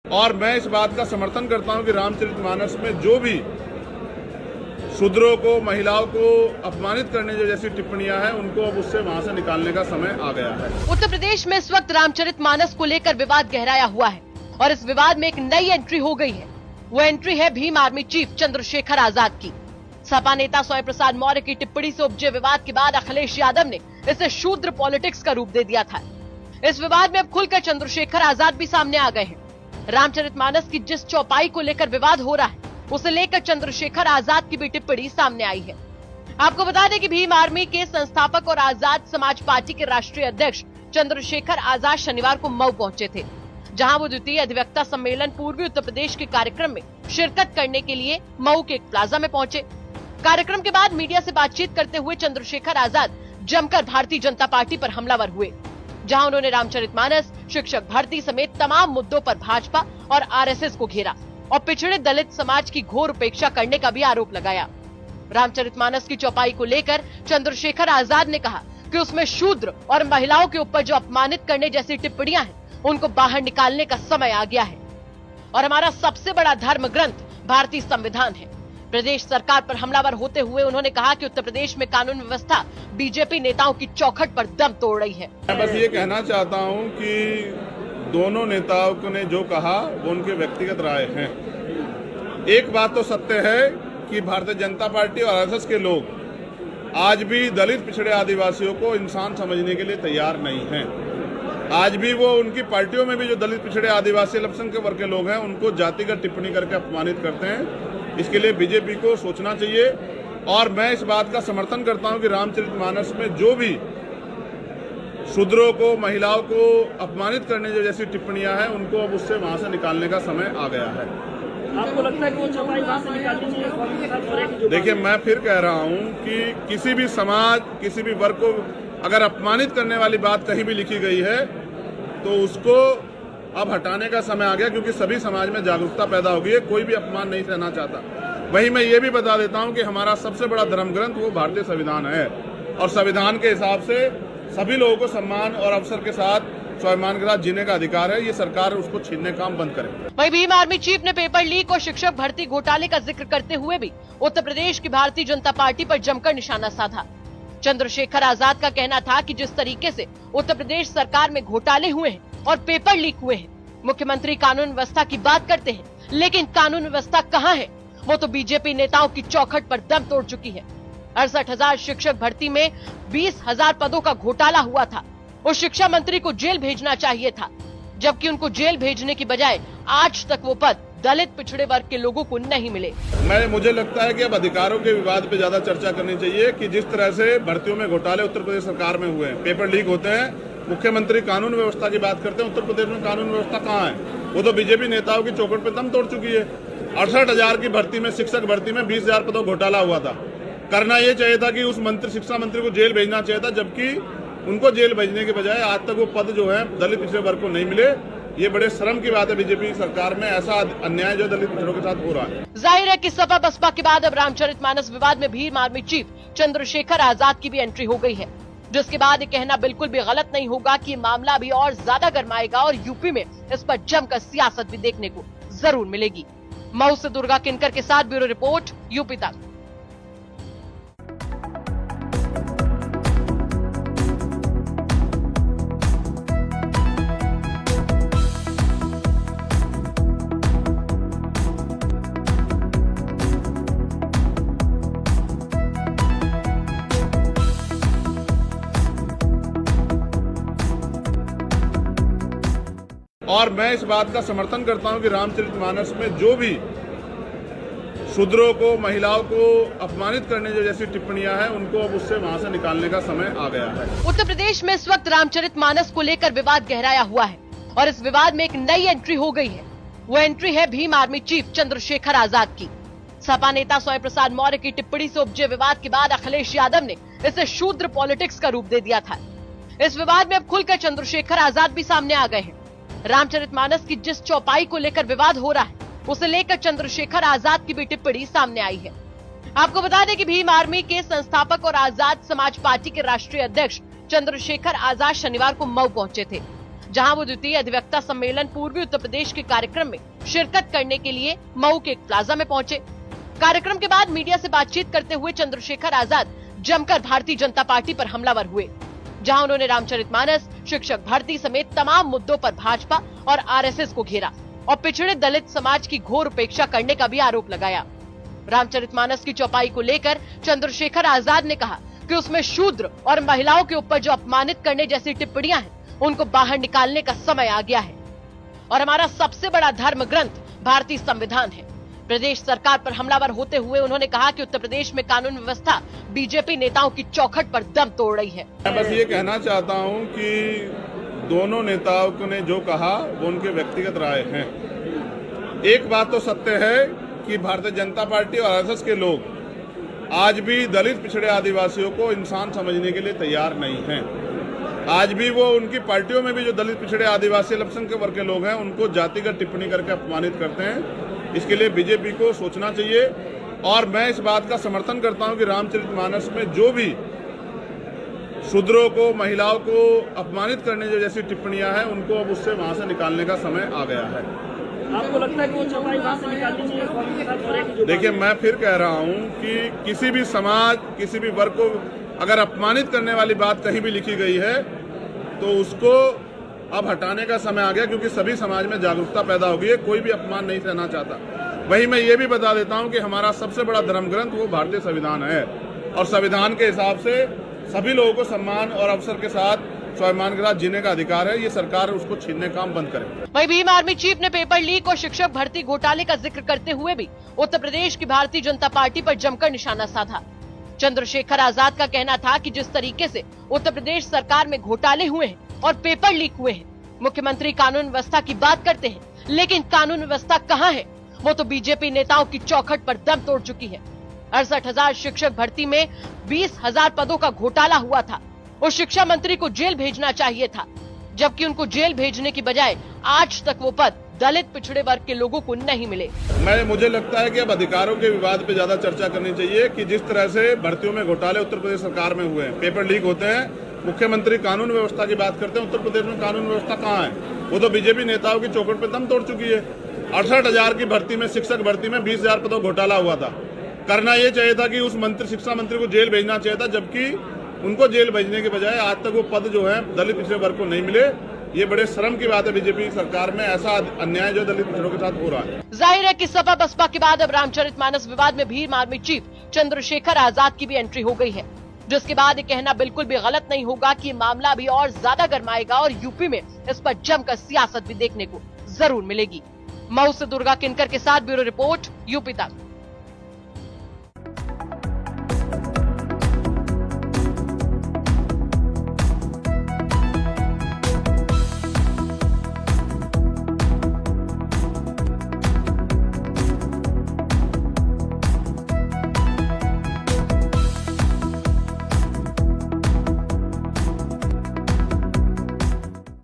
और मैं इस बात का समर्थन करता हूं कि रामचरितमानस में जो भी शूद्रों को, महिलाओं को अपमानित करने जो जैसी टिप्पणियां हैं, उनको अब उससे वहां से निकालने का समय आ गया है। उत्तर प्रदेश में इस वक्त रामचरितमानस को लेकर विवाद गहराया हुआ है और इस विवाद में एक नई एंट्री हो गई है। वो एंट्री है भीम आर्मी चीफ चंद्रशेखर आजाद की। सपा नेता स्वयं प्रसाद मौर्य की टिप्पणी से उपजे विवाद के बाद अखिलेश यादव ने इसे शूद्र पॉलिटिक्स का रूप दे दिया था। इस विवाद में अब खुलकर चंद्रशेखर आजाद भी सामने आ गए हैं। रामचरितमानस की जिस चौपाई को लेकर विवाद हो रहा है, उसे लेकर चंद्रशेखर आजाद की भी टिप्पणी सामने आई है। आपको बता दें कि भीम आर्मी के संस्थापक और आजाद समाज पार्टी के राष्ट्रीय अध्यक्ष चंद्रशेखर आजाद शनिवार को मऊ पहुंचे थे, जहां वो द्वितीय अधिवक्ता सम्मेलन पूर्वी उत्तर प्रदेश के कार्यक्रम में शिरकत करने के लिए मऊ के एक प्लाजा में पहुंचे। कार्यक्रम के बाद मीडिया से बातचीत करते हुए चंद्रशेखर आजाद जमकर भारतीय जनता पार्टी पर हमलावर हुए, जहां उन्होंने रामचरितमानस, शिक्षक भर्ती समेत तमाम मुद्दों पर भाजपा और आरएसएस को घेरा और पिछड़े दलित समाज की घोर उपेक्षा करने का भी आरोप लगाया। रामचरितमानस की चौपाई को लेकर चंद्रशेखर आजाद ने कहा कि उसमें शूद्र और महिलाओं के ऊपर जो अपमानित करने जैसी टिप्पणियां हैं, उनको बाहर निकालने का समय आ गया है और हमारा सबसे बड़ा धर्म ग्रंथ भारतीय संविधान है। प्रदेश सरकार पर हमलावर होते हुए उन्होंने कहा कि उत्तर प्रदेश में कानून व्यवस्था बीजेपी नेताओं की चौखट पर दम तोड़ रही है। मैं बस ये कहना चाहता हूं कि दोनों नेताओं ने जो कहा वो उनके व्यक्तिगत राय हैं। एक बात तो सत्य है कि भारतीय जनता पार्टी और आरएसएस के लोग आज भी दलित, पिछड़े आदिवासियों को इंसान समझने के लिए तैयार नहीं हैं। आज भी वो उनकी पार्टियों में भी जो दलित, पिछड़े आदिवासी, अल्पसंख्यक वर्ग के लोग हैं, उनको जातिगत टिप्पणी करके अपमानित करते हैं। इसके लिए बीजेपी को सोचना चाहिए और मैं इस बात का समर्थन करता हूं कि रामचरितमानस में जो भी शूद्रों को, महिलाओं को अपमानित करने जो जैसी टिप्पणियां हैं, उनको अब उससे वहां से निकालने का समय आ गया है। आपको लगता है कि वो चौपाई वहां से निकालनी चाहिए? देखिए, मैं फिर कह रहा हूं कि किसी भी समाज, किसी भी वर्ग को अगर अपमानित करने वाली बात कहीं भी लिखी गई है तो उसको अब हटाने का समय आ गया, क्योंकि सभी समाज में जागरूकता पैदा हो गई है। कोई भी अपमान नहीं सहना चाहता। वहीं मैं ये भी बता देता हूं कि हमारा सबसे बड़ा धर्म ग्रंथ वो भारतीय संविधान है और संविधान के हिसाब से सभी लोगों को सम्मान और अवसर के साथ स्वाभिमान के साथ जीने का अधिकार है। ये सरकार उसको छीनने का काम बंद करे। वहीं भीम आर्मी चीफ ने पेपर लीक और शिक्षक भर्ती घोटाले का जिक्र करते हुए भी उत्तर प्रदेश की भारतीय जनता पार्टी पर जमकर निशाना साधा। चंद्रशेखर आजाद का कहना था कि जिस तरीके से उत्तर प्रदेश सरकार में घोटाले हुए हैं और पेपर लीक हुए हैं, मुख्यमंत्री कानून व्यवस्था की बात करते हैं, लेकिन कानून व्यवस्था कहां है? वो तो बीजेपी नेताओं की चौखट पर दम तोड़ चुकी है। 68,000 शिक्षक भर्ती में 20,000 पदों का घोटाला हुआ था। उस शिक्षा मंत्री को जेल भेजना चाहिए था, जबकि उनको जेल भेजने की बजाय आज तक वो पद दलित, पिछड़े वर्ग के लोगों को नहीं मिले। मुझे लगता है कि अब अधिकारों के विवाद पे ज्यादा चर्चा करनी चाहिए कि जिस तरह से भर्तियों में घोटाले उत्तर प्रदेश सरकार में हुए हैं, पेपर लीक होते हैं, मुख्यमंत्री कानून व्यवस्था की बात करते हैं। उत्तर प्रदेश में कानून व्यवस्था कहाँ है? वो तो बीजेपी नेताओं की चौखट पे दम तोड़ चुकी है। 68,000 की भर्ती में, शिक्षक भर्ती में 20,000 पदों घोटाला हुआ था। करना ये चाहिए था कि उस मंत्री, शिक्षा मंत्री को जेल भेजना चाहिए था, जबकि उनको जेल भेजने के बजाय आज तक वो पद जो है दलित, पिछड़े वर्ग को नहीं मिले। ये बड़े शर्म की बात है बीजेपी सरकार में ऐसा अन्याय जो दलित, पिछड़ों के साथ हो रहा है। जाहिर है कि सपा बसपा के बाद अब रामचरितमानस विवाद में भीम आर्मी चीफ चंद्रशेखर आजाद की भी एंट्री हो गई है, जिसके बाद ये कहना बिल्कुल भी गलत नहीं होगा कि मामला भी और ज्यादा गर्माएगा और यूपी में इस पर जमकर सियासत भी देखने को जरूर मिलेगी। मऊ से दुर्गा किनकर के साथ ब्यूरो रिपोर्ट, यूपी तक। और मैं इस बात का समर्थन करता हूं कि रामचरितमानस में जो भी शूद्रों को, महिलाओं को अपमानित करने जो जैसी टिप्पणियां हैं, उनको अब उससे वहां से निकालने का समय आ गया है। उत्तर प्रदेश में इस वक्त रामचरितमानस को लेकर विवाद गहराया हुआ है और इस विवाद में एक नई एंट्री हो गई है। वो एंट्री है भीम आर्मी चीफ चंद्रशेखर आजाद की। सपा नेता स्वयं प्रसाद मौर्य की टिप्पणी से उपजे विवाद के बाद अखिलेश यादव ने इसे शूद्र पॉलिटिक्स का रूप दे दिया था। इस विवाद में अब खुलकर चंद्रशेखर आजाद भी सामने आ गए हैं। रामचरितमानस की जिस चौपाई को लेकर विवाद हो रहा है, उसे लेकर चंद्रशेखर आजाद की भी टिप्पणी सामने आई है। आपको बता दें कि भीम आर्मी के संस्थापक और आजाद समाज पार्टी के राष्ट्रीय अध्यक्ष चंद्रशेखर आजाद शनिवार को मऊ पहुंचे थे, जहां वो द्वितीय अधिवक्ता सम्मेलन पूर्वी उत्तर प्रदेश के कार्यक्रम में शिरकत करने के लिए मऊ के एक प्लाजा में पहुंचे। कार्यक्रम के बाद मीडिया से बातचीत करते हुए चंद्रशेखर आजाद जमकर भारतीय जनता पार्टी पर हमलावर हुए, जहां उन्होंने रामचरितमानस, शिक्षक भर्ती समेत तमाम मुद्दों पर भाजपा और आरएसएस को घेरा और पिछड़े दलित समाज की घोर उपेक्षा करने का भी आरोप लगाया। रामचरितमानस की चौपाई को लेकर चंद्रशेखर आजाद ने कहा कि उसमें शूद्र और महिलाओं के ऊपर जो अपमानित करने जैसी टिप्पणियां हैं, उनको बाहर निकालने का समय आ गया है और हमारा सबसे बड़ा धर्म ग्रंथ भारतीय संविधान है। प्रदेश सरकार पर हमलावर होते हुए उन्होंने कहा कि उत्तर प्रदेश में कानून व्यवस्था बीजेपी नेताओं की चौखट पर दम तोड़ रही है। मैं बस ये कहना चाहता हूं कि दोनों नेताओं ने जो कहा वो उनके व्यक्तिगत राय हैं। एक बात तो सत्य है कि भारतीय जनता पार्टी और आरएसएस के लोग आज भी दलित पिछड़े आदिवासियों को इंसान समझने के लिए तैयार नहीं हैं। आज भी वो उनकी पार्टियों में भी जो दलित पिछड़े आदिवासी अल्पसंख्यक वर्ग के लोग हैं उनको जातिगत टिप्पणी करके अपमानित करते हैं। इसके लिए बीजेपी को सोचना चाहिए और मैं इस बात का समर्थन करता हूं कि रामचरितमानस में जो भी शूद्रों को, महिलाओं को अपमानित करने जो जैसी टिप्पणियां हैं उनको अब उससे वहां से निकालने का समय आ गया है। आपको लगता है कि वो चौपाई वहां से निकालनी चाहिए कॉपी के साथ भरे की जो देखिए, मैं फिर कह रहा हूं कि किसी भी समाज, किसी भी वर्ग को अगर अपमानित करने वाली बात कहीं भी लिखी गई है तो उसको अब हटाने का समय आ गया, क्योंकि सभी समाज में जागरूकता पैदा हो गई है। कोई भी अपमान नहीं सहना चाहता। वहीं मैं ये भी बता देता हूं कि हमारा सबसे बड़ा धर्म ग्रंथ वो भारतीय संविधान है और संविधान के हिसाब से सभी लोगों को सम्मान और अवसर के साथ स्वाभिमान के साथ जीने का अधिकार है। ये सरकार उसको छीनने का काम बंद करे। वहीं भीम आर्मी चीफ ने पेपर लीक और शिक्षक भर्ती घोटाले का जिक्र करते हुए भी उत्तर प्रदेश की भारतीय जनता पार्टी पर जमकर निशाना साधा। चंद्रशेखर आजाद का कहना था कि जिस तरीके से उत्तर प्रदेश सरकार में घोटाले हुए हैं और पेपर लीक हुए हैं, मुख्यमंत्री कानून व्यवस्था की बात करते हैं, लेकिन कानून व्यवस्था कहाँ है? वो तो बीजेपी नेताओं की चौखट पर दम तोड़ चुकी है। 68,000 शिक्षक भर्ती में 20,000 पदों का घोटाला हुआ था। उस शिक्षा मंत्री को जेल भेजना चाहिए था, जबकि उनको जेल भेजने की बजाय आज तक वो पद दलित पिछड़े वर्ग के लोगों को नहीं मिले। मुझे लगता है कि अब अधिकारों के विवाद पे ज्यादा चर्चा करनी चाहिए कि जिस तरह से भर्तियों में घोटाले उत्तर प्रदेश सरकार में हुए हैं, पेपर लीक होते हैं, मुख्यमंत्री कानून व्यवस्था की बात करते हैं। उत्तर प्रदेश में कानून व्यवस्था कहाँ है? वो तो बीजेपी नेताओं की चौखट पे दम तोड़ चुकी है। 68,000 की भर्ती में, शिक्षक भर्ती में 20,000 पदों घोटाला हुआ था। करना ये चाहिए था कि उस शिक्षा मंत्री को जेल भेजना चाहिए था, जबकि उनको जेल भेजने के बजाय आज तक वो पद जो है दलित पिछड़े वर्ग को नहीं मिले। ये बड़े शर्म की बात है बीजेपी सरकार में, ऐसा अन्याय जो दलित पिछड़ों के साथ हो रहा है। जाहिर है कि सपा बसपा के बाद अब रामचरितमानस विवाद में भीम आर्मी चीफ चंद्रशेखर आजाद की भी एंट्री हो गई है, जिसके बाद ये कहना बिल्कुल भी गलत नहीं होगा कि मामला अभी और ज्यादा गर्माएगा और यूपी में इस पर जमकर सियासत भी देखने को जरूर मिलेगी। मऊ से दुर्गा किनकर के साथ ब्यूरो रिपोर्ट, यूपी तक।